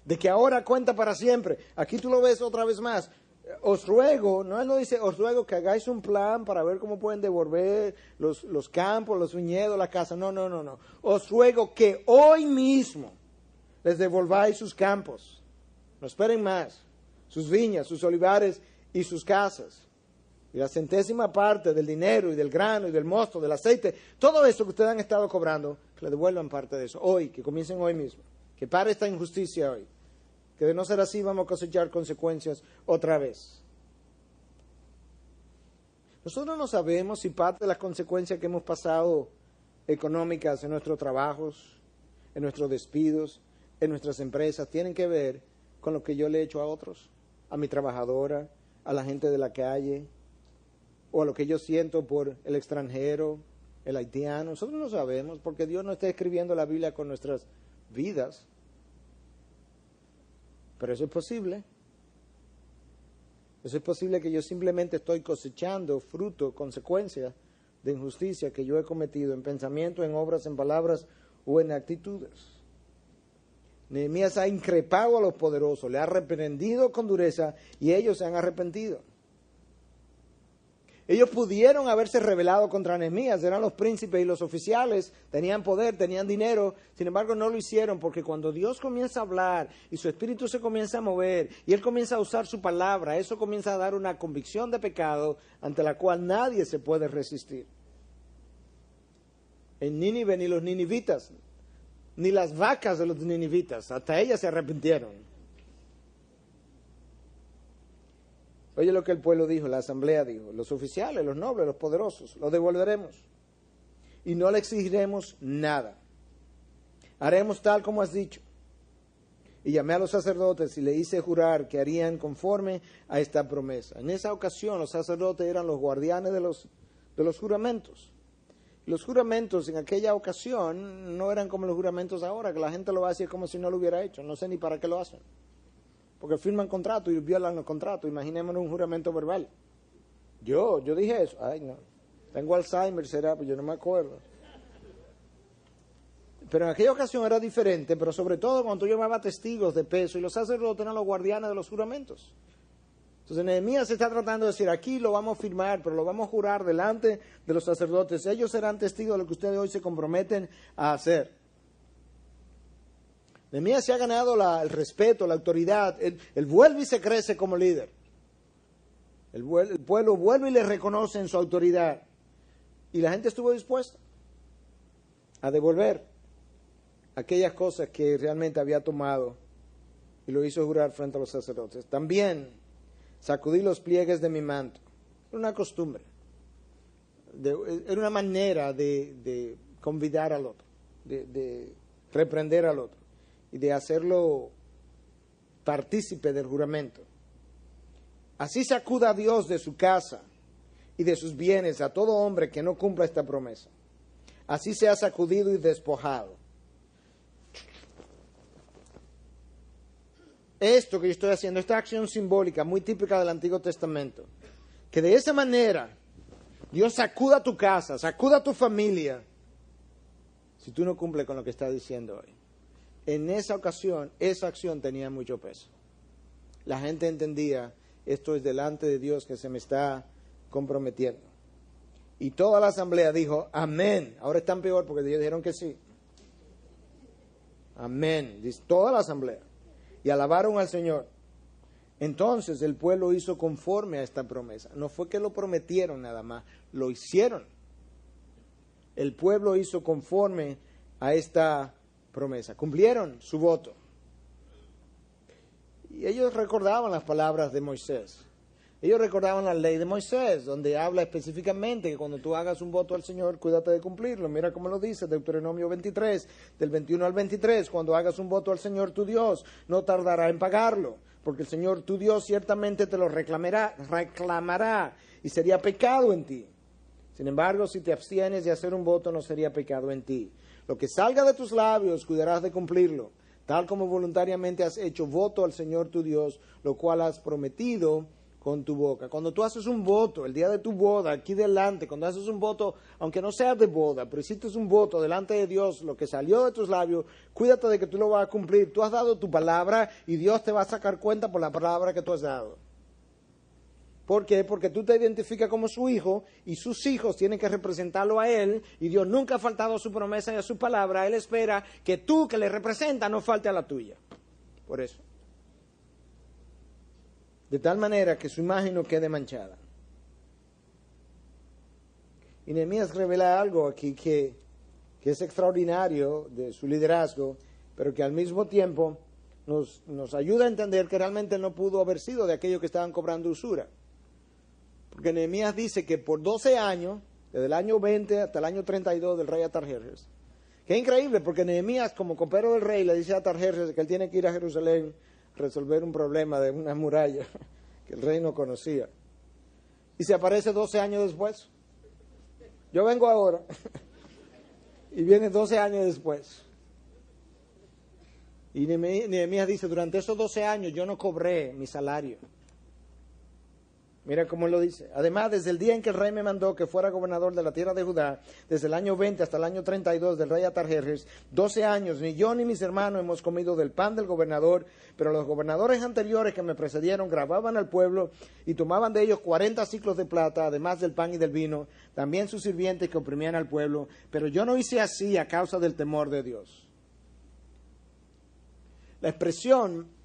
de que ahora cuenta para siempre? Aquí tú lo ves otra vez más. Os ruego, no, él no dice, os ruego que hagáis un plan para ver cómo pueden devolver los campos, los viñedos, la casa. No. Os ruego que hoy mismo les devolváis sus campos. No esperen más. Sus viñas, sus olivares y sus casas. Y la 100ª parte del dinero y del grano y del mosto, del aceite, todo eso que ustedes han estado cobrando, que le devuelvan parte de eso. Hoy, que comiencen hoy mismo. Que pare esta injusticia hoy. Que de no ser así vamos a cosechar consecuencias otra vez. Nosotros no sabemos si parte de las consecuencias que hemos pasado económicas en nuestros trabajos, en nuestros despidos, en nuestras empresas, tienen que ver con lo que yo le he hecho a otros, a mi trabajadora, a la gente de la calle, o a lo que yo siento por el extranjero, el haitiano. Nosotros no sabemos porque Dios no está escribiendo la Biblia con nuestras vidas. Pero eso es posible. Eso es posible que yo simplemente estoy cosechando fruto, consecuencia de injusticia que yo he cometido en pensamiento, en obras, en palabras o en actitudes. Nehemías ha increpado a los poderosos, le ha reprendido con dureza y ellos se han arrepentido. Ellos pudieron haberse rebelado contra Nehemías, eran los príncipes y los oficiales, tenían poder, tenían dinero, sin embargo no lo hicieron porque cuando Dios comienza a hablar y su espíritu se comienza a mover y Él comienza a usar su palabra, eso comienza a dar una convicción de pecado ante la cual nadie se puede resistir. En Nínive ni los ninivitas, ni las vacas de los ninivitas, hasta ellas se arrepintieron. Oye lo que el pueblo dijo, la asamblea dijo, los oficiales, los nobles, los poderosos, los devolveremos y no le exigiremos nada. Haremos tal como has dicho. Y llamé a los sacerdotes y le hice jurar que harían conforme a esta promesa. En esa ocasión los sacerdotes eran los guardianes de los juramentos. Los juramentos en aquella ocasión no eran como los juramentos ahora, que la gente lo hace como si no lo hubiera hecho. No sé ni para qué lo hacen. Porque firman contrato y violan los contratos. Imaginémonos un juramento verbal. Yo dije eso. Ay, no. Tengo Alzheimer, será, pues yo no me acuerdo. Pero en aquella ocasión era diferente, pero sobre todo cuando tú llamabas testigos de peso y los sacerdotes eran los guardianes de los juramentos. Entonces Nehemías se está tratando de decir, aquí lo vamos a firmar, pero lo vamos a jurar delante de los sacerdotes. Ellos serán testigos de lo que ustedes hoy se comprometen a hacer. Nehemías se ha ganado el respeto, la autoridad. Él vuelve y se crece como líder. El pueblo vuelve y le reconoce en su autoridad. Y la gente estuvo dispuesta a devolver aquellas cosas que realmente había tomado y lo hizo jurar frente a los sacerdotes. También sacudí los pliegues de mi manto. Era una costumbre. Era una manera de convidar al otro, de reprender al otro y de hacerlo partícipe del juramento. Así sacuda a Dios de su casa y de sus bienes a todo hombre que no cumpla esta promesa. Así sea sacudido y despojado. Esto que yo estoy haciendo, esta acción simbólica muy típica del Antiguo Testamento, que de esa manera Dios sacuda tu casa, sacuda tu familia, si tú no cumples con lo que está diciendo hoy. En esa ocasión, esa acción tenía mucho peso. La gente entendía, esto es delante de Dios que se me está comprometiendo. Y toda la asamblea dijo, amén. Ahora están peor porque ellos dijeron que sí. Amén. Dice toda la asamblea. Y alabaron al Señor. Entonces el pueblo hizo conforme a esta promesa. No fue que lo prometieron nada más, lo hicieron. El pueblo hizo conforme a esta promesa. Cumplieron su voto. Y ellos recordaban las palabras de Moisés. Ellos recordaban la ley de Moisés, donde habla específicamente que cuando tú hagas un voto al Señor, cuídate de cumplirlo. Mira cómo lo dice Deuteronomio 23, del 21 al 23. Cuando hagas un voto al Señor tu Dios, no tardará en pagarlo, porque el Señor tu Dios ciertamente te lo reclamará y sería pecado en ti. Sin embargo, si te abstienes de hacer un voto, no sería pecado en ti. Lo que salga de tus labios, cuidarás de cumplirlo, tal como voluntariamente has hecho voto al Señor tu Dios, lo cual has prometido con tu boca. Cuando tú haces un voto, el día de tu boda, aquí delante, cuando haces un voto, aunque no sea de boda, pero hiciste un voto delante de Dios, lo que salió de tus labios, cuídate de que tú lo vas a cumplir. Tú has dado tu palabra y Dios te va a sacar cuenta por la palabra que tú has dado. ¿Por qué? Porque tú te identificas como su hijo y sus hijos tienen que representarlo a él y Dios nunca ha faltado a su promesa y a su palabra. Él espera que tú que le representas no falte a la tuya. Por eso. De tal manera que su imagen no quede manchada. Y Nehemías revela algo aquí que es extraordinario de su liderazgo, pero que al mismo tiempo nos ayuda a entender que realmente no pudo haber sido de aquellos que estaban cobrando usura. Porque Nehemías dice que por 12 años, desde el año 20 hasta el año 32 del rey Atarjerjes, que es increíble porque Nehemías como copero del rey le dice a Atarjerjes que él tiene que ir a Jerusalén resolver un problema de una muralla que el rey no conocía. Y se aparece 12 años después. Yo vengo ahora y viene 12 años después. Y Nehemías dice, durante esos 12 años yo no cobré mi salario. Mira cómo lo dice. Además, desde el día en que el rey me mandó que fuera gobernador de la tierra de Judá, desde el año 20 hasta el año 32 del rey Atarjerjes, 12 años, ni yo ni mis hermanos hemos comido del pan del gobernador, pero los gobernadores anteriores que me precedieron grababan al pueblo y tomaban de ellos 40 ciclos de plata, además del pan y del vino, también sus sirvientes que oprimían al pueblo, pero yo no hice así a causa del temor de Dios. La expresión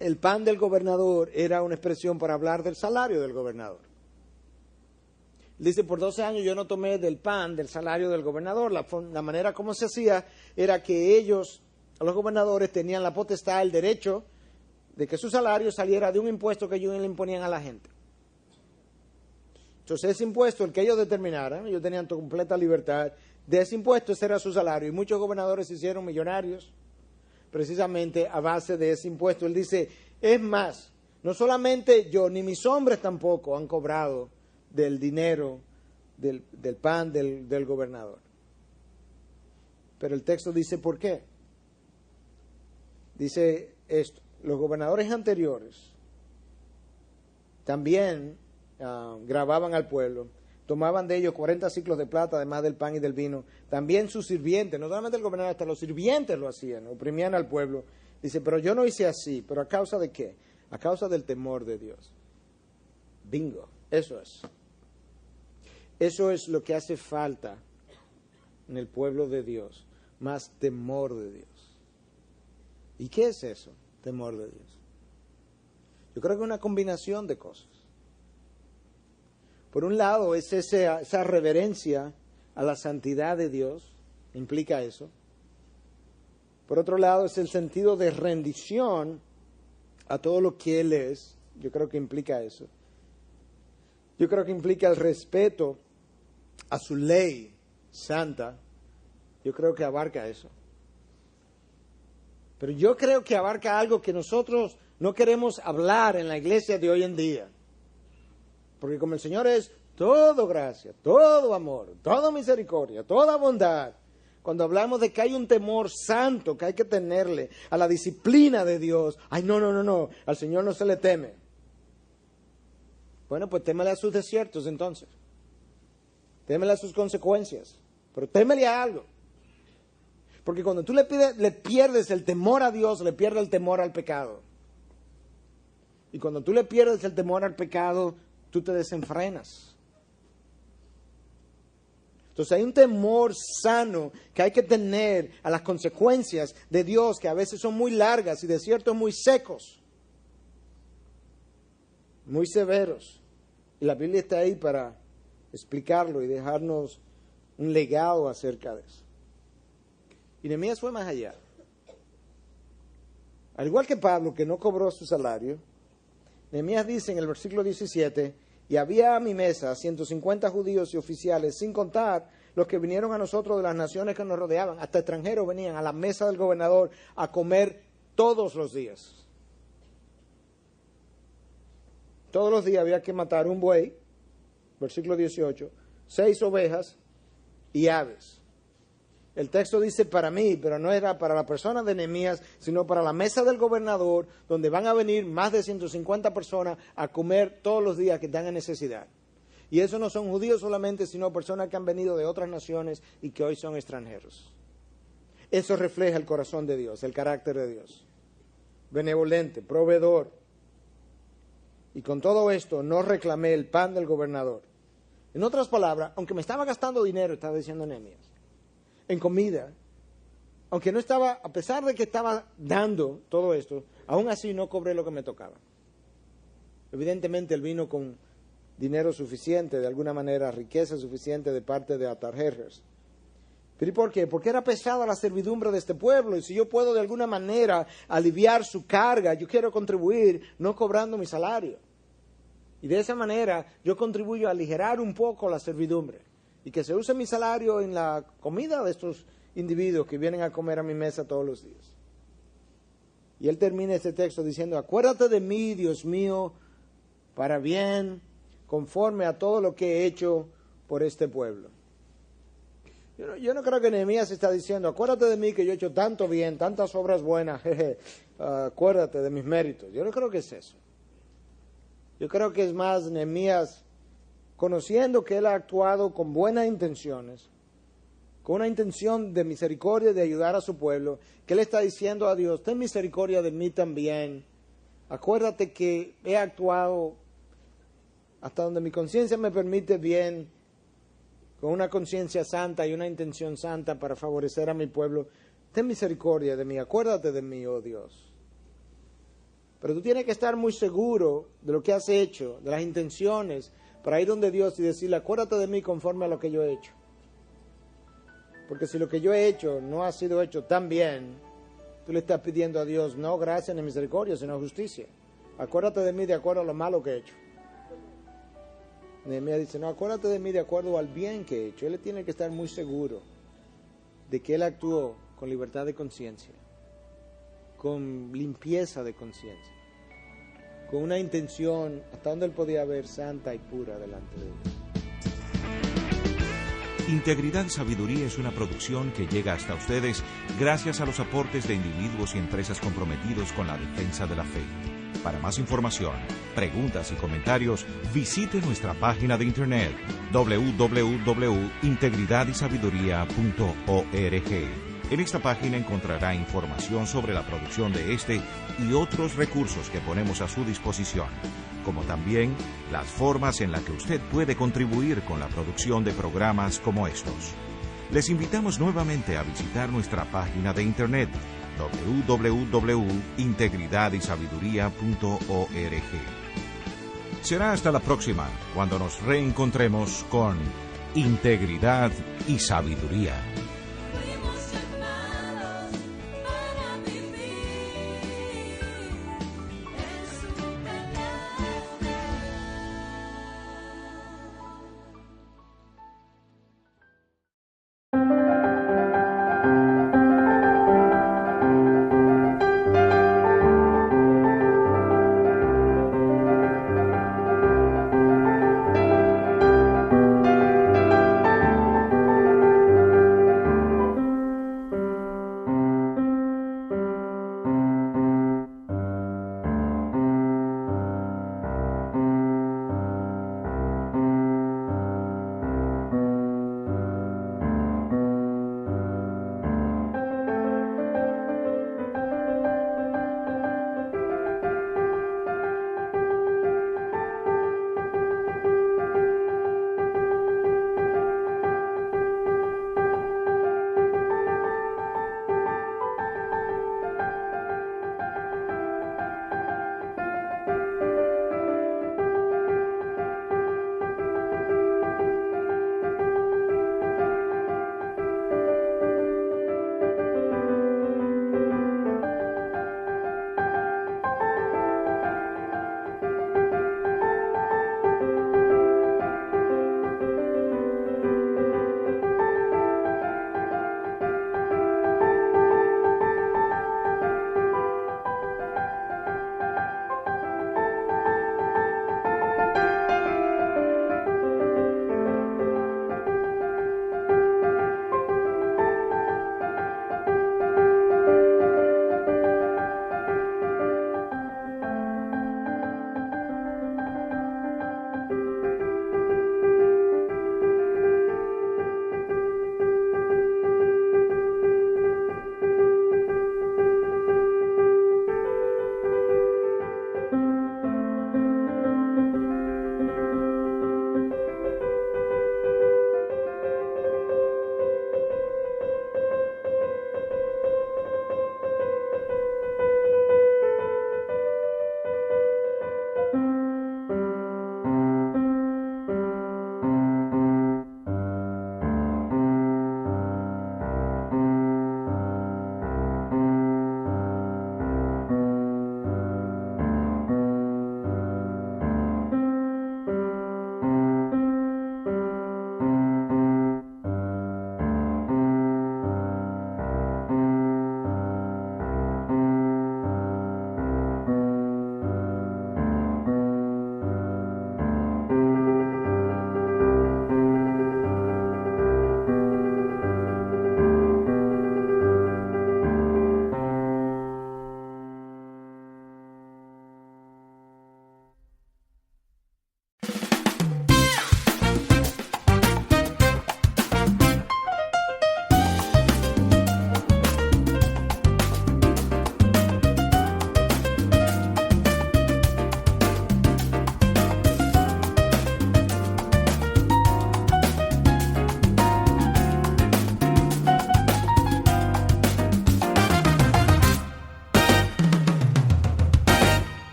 el pan del gobernador era una expresión para hablar del salario del gobernador. Dice, por 12 años yo no tomé del pan, del salario del gobernador. La manera como se hacía era que ellos, los gobernadores, tenían la potestad, el derecho de que su salario saliera de un impuesto que ellos le imponían a la gente. Entonces ese impuesto, el que ellos determinaran, ellos tenían completa libertad de ese impuesto, ese era su salario. Y muchos gobernadores se hicieron millonarios precisamente a base de ese impuesto. Él dice, es más, no solamente yo, ni mis hombres tampoco han cobrado del dinero, del pan del gobernador. Pero el texto dice, ¿por qué? Dice esto, los gobernadores anteriores también grababan al pueblo, tomaban de ellos 40 ciclos de plata, además del pan y del vino. También sus sirvientes, no solamente el gobernador, hasta los sirvientes lo hacían, oprimían al pueblo. Dice, pero yo no hice así. ¿Pero a causa de qué? A causa del temor de Dios. Bingo, eso es. Eso es lo que hace falta en el pueblo de Dios, más temor de Dios. ¿Y qué es eso? Temor de Dios. Yo creo que es una combinación de cosas. Por un lado es esa reverencia a la santidad de Dios, implica eso. Por otro lado es el sentido de rendición a todo lo que Él es, yo creo que implica eso. Yo creo que implica el respeto a su ley santa, yo creo que abarca eso. Pero yo creo que abarca algo que nosotros no queremos hablar en la iglesia de hoy en día. Porque como el Señor es todo gracia, todo amor, toda misericordia, toda bondad, cuando hablamos de que hay un temor santo que hay que tenerle a la disciplina de Dios, ay, no, al Señor no se le teme. Bueno, pues témele a sus desiertos entonces. Témele a sus consecuencias, pero témele a algo. Porque cuando tú le pierdes el temor a Dios, le pierdes el temor al pecado. Y cuando tú le pierdes el temor al pecado, tú te desenfrenas. Entonces hay un temor sano que hay que tener a las consecuencias de Dios, que a veces son muy largas y desiertos muy secos, muy severos. Y la Biblia está ahí para explicarlo y dejarnos un legado acerca de eso. Y Nehemías fue más allá. Al igual que Pablo, que no cobró su salario, Nehemías dice en el versículo 17, y había a mi mesa 150 judíos y oficiales, sin contar los que vinieron a nosotros de las naciones que nos rodeaban. Hasta extranjeros venían a la mesa del gobernador a comer todos los días. Todos los días había que matar un buey, versículo 18, 6 ovejas y aves. El texto dice para mí, pero no era para la persona de Nehemías, sino para la mesa del gobernador, donde van a venir más de 150 personas a comer todos los días que están en necesidad. Y eso no son judíos solamente, sino personas que han venido de otras naciones y que hoy son extranjeros. Eso refleja el corazón de Dios, el carácter de Dios. Benevolente, proveedor. Y con todo esto no reclamé el pan del gobernador. En otras palabras, aunque me estaba gastando dinero, estaba diciendo Nehemías, en comida, aunque no estaba, a pesar de que estaba dando todo esto, aún así no cobré lo que me tocaba. Evidentemente él vino con dinero suficiente, de alguna manera riqueza suficiente de parte de Artajerjes. ¿Pero y por qué? Porque era pesada la servidumbre de este pueblo, y si yo puedo de alguna manera aliviar su carga, yo quiero contribuir no cobrando mi salario. Y de esa manera yo contribuyo a aligerar un poco la servidumbre. Y que se use mi salario en la comida de estos individuos que vienen a comer a mi mesa todos los días. Y él termina este texto diciendo, acuérdate de mí, Dios mío, para bien, conforme a todo lo que he hecho por este pueblo. Yo no creo que Nehemías está diciendo, acuérdate de mí que yo he hecho tanto bien, tantas obras buenas, acuérdate de mis méritos. Yo no creo que es eso. Yo creo que es más Nehemías conociendo que él ha actuado con buenas intenciones, con una intención de misericordia, de ayudar a su pueblo, que él está diciendo a Dios, ten misericordia de mí también. Acuérdate que he actuado hasta donde mi conciencia me permite bien, con una conciencia santa y una intención santa para favorecer a mi pueblo. Ten misericordia de mí, acuérdate de mí, oh Dios. Pero tú tienes que estar muy seguro de lo que has hecho, de las intenciones, para ir donde Dios y decirle, acuérdate de mí conforme a lo que yo he hecho. Porque si lo que yo he hecho no ha sido hecho tan bien, tú le estás pidiendo a Dios, no gracia ni misericordia, sino justicia. Acuérdate de mí de acuerdo a lo malo que he hecho. Nehemías dice, no, acuérdate de mí de acuerdo al bien que he hecho. Él tiene que estar muy seguro de que él actuó con libertad de conciencia, con limpieza de conciencia, con una intención hasta donde él podía ver santa y pura delante de Dios. Integridad y Sabiduría es una producción que llega hasta ustedes gracias a los aportes de individuos y empresas comprometidos con la defensa de la fe. Para más información, preguntas y comentarios, visite nuestra página de internet www.integridadysabiduría.org. En esta página encontrará información sobre la producción de este y otros recursos que ponemos a su disposición, como también las formas en las que usted puede contribuir con la producción de programas como estos. Les invitamos nuevamente a visitar nuestra página de internet www.integridadysabiduría.org. Será hasta la próxima, cuando nos reencontremos con Integridad y Sabiduría.